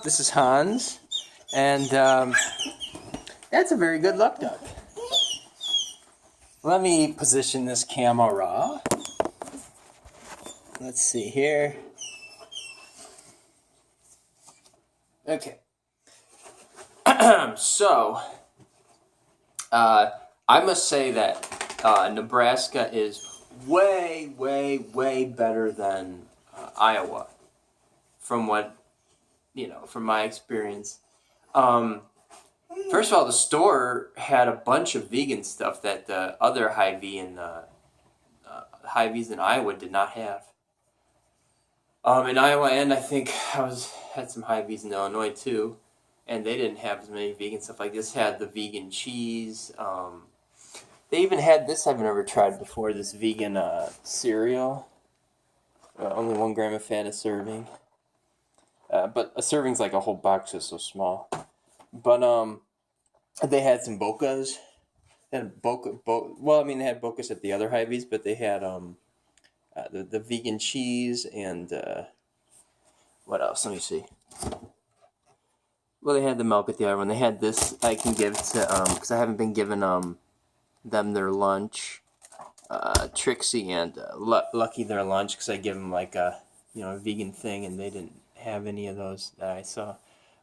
This is Hanz, and that's a very good luck duck. Let me position this camera. Let's see here. Okay. So, I must say that Nebraska is way, way, way better than Iowa, from what, from my experience. First of all, the store had a bunch of vegan stuff that the other Hy-Vee and Hy-Vees in Iowa did not have. In Iowa, and I think had some Hy-Vees in Illinois too, and they didn't have as many vegan stuff. Like this had the vegan cheese. They even had this I've never tried before. This vegan cereal. Only 1 gram of fat a serving. But a serving's like a whole box, is so small. But they had some Bocas. They had they had Bocas at the other Hy-Vees, but they had the vegan cheese and what else? Let me see. Well, they had the milk at the other one. They had this I can give to because I haven't been giving them their lunch. Trixie and Lucky their lunch because I give them like a vegan thing, and they didn't have any of those that I saw.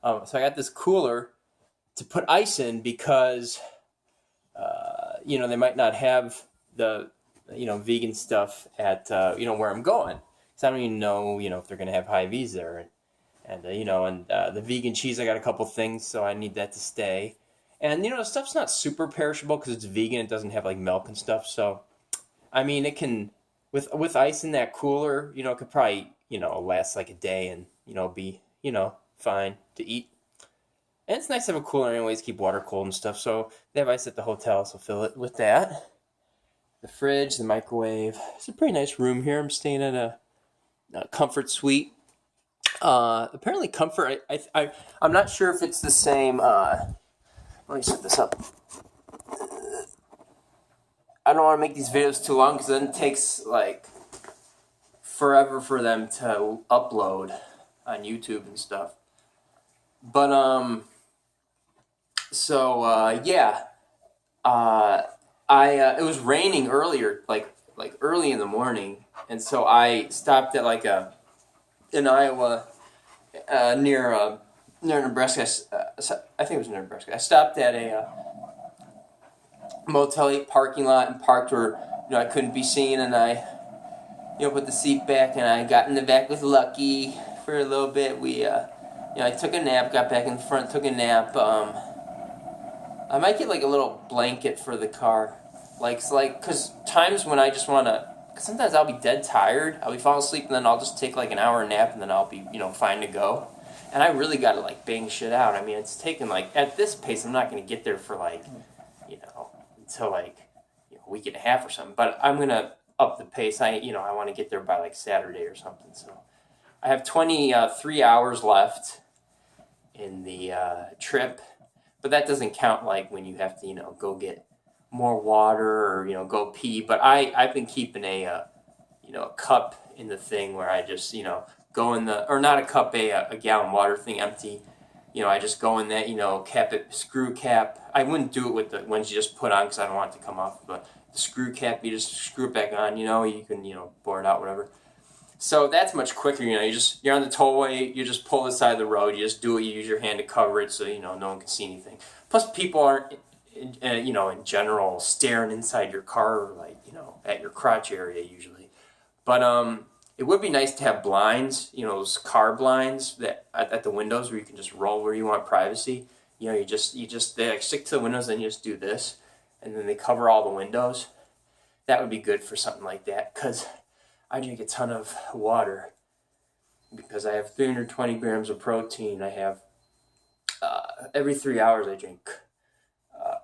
So I got this cooler to put ice in because they might not have the vegan stuff at where I'm going, because I don't even know if they're gonna have Hy-Vees there, and the vegan cheese, I got a couple things, so I need that to stay. And the stuff's not super perishable because it's vegan. It doesn't have like milk and stuff, so I mean it can with ice in that cooler, it could probably last like a day and be fine to eat. And it's nice to have a cooler anyways, keep water cold and stuff. So they have ice at the hotel, so fill it with that. The fridge, the microwave. It's a pretty nice room here. I'm staying at a comfort suite. Apparently comfort, I'm not sure if it's the same. Let me set this up. I don't want to make these videos too long because then it takes like forever for them to upload on YouTube and stuff. But it was raining earlier, like early in the morning, and so I stopped at in Iowa, near Nebraska. I think it was near Nebraska. I stopped at a Motel 8 parking lot and parked where I couldn't be seen, and I put the seat back, and I got in the back with Lucky for a little bit. We I took a nap, got back in front, took a nap. I might get like a little blanket for the car, because times when I just want to, because sometimes I'll be dead tired, I'll be falling asleep, and then I'll just take like an hour nap, and then I'll be fine to go. And I really got to like bang shit out. I mean, it's taken at this pace, I'm not going to get there for until a week and a half or something. But I'm gonna up the pace. I want to get there by like Saturday or something. So I have 23 hours left in the trip, but that doesn't count when you have to go get more water or go pee. But I've been keeping a cup in the thing where I just go in the, or not a cup, a gallon water thing empty. I just go in that, cap it, screw cap. I wouldn't do it with the ones you just put on because I don't want it to come off. But the screw cap, you just screw it back on. You can bore it out, whatever. So that's much quicker. You're on the tollway. You just pull the side of the road. You just do it. You use your hand to cover it so no one can see anything. Plus, people aren't in general staring inside your car at your crotch area usually. But it would be nice to have blinds, those car blinds that at the windows where you can just roll where you want privacy. You just they stick to the windows and you just do this, and then they cover all the windows. That would be good for something like that, because I drink a ton of water because I have 320 grams of protein. I have every 3 hours I drink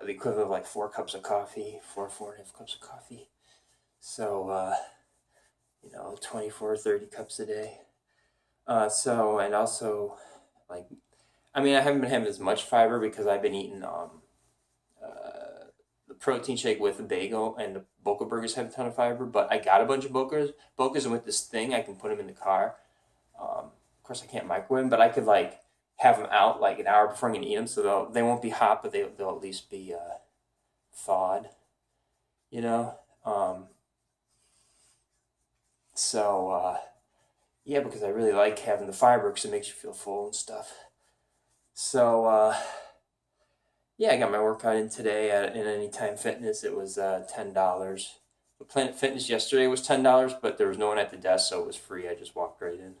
the equivalent of 4 cups of coffee, 4.5 cups of coffee. So 24 or 30 cups a day. And also, I haven't been having as much fiber because I've been eating the protein shake with a bagel, and the Boca burgers have a ton of fiber, but I got a bunch of Bocas, and with this thing, I can put them in the car. Of course, I can't microwave them, but I could have them out like an hour before I'm gonna eat them, so they won't be hot, but they'll at least be thawed. You know. So yeah, because I really like having the fiber because it makes you feel full and stuff. So yeah, I got my workout in today in Anytime Fitness. It was $10. The Planet Fitness yesterday was $10, but there was no one at the desk, so it was free. I just walked right in.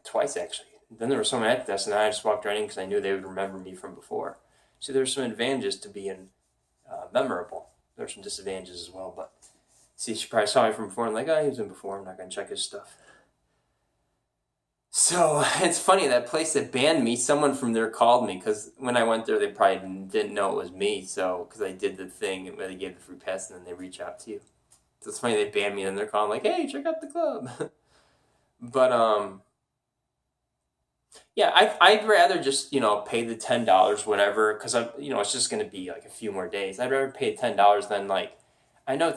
Twice actually. Then there was someone at the desk, and I just walked right in because I knew they would remember me from before. So there's some advantages to being memorable. There's some disadvantages as well, but see, she probably saw me from before and like, oh, he was in before. I'm not gonna check his stuff. So it's funny, that place that banned me, someone from there called me because when I went there, they probably didn't know it was me. So because I did the thing where they gave the free pass and then they reach out to you. So it's funny they banned me and they're calling like, hey, check out the club. But yeah, I'd rather just pay the $10 whatever because it's just gonna be like a few more days. I'd rather pay $10 than like I know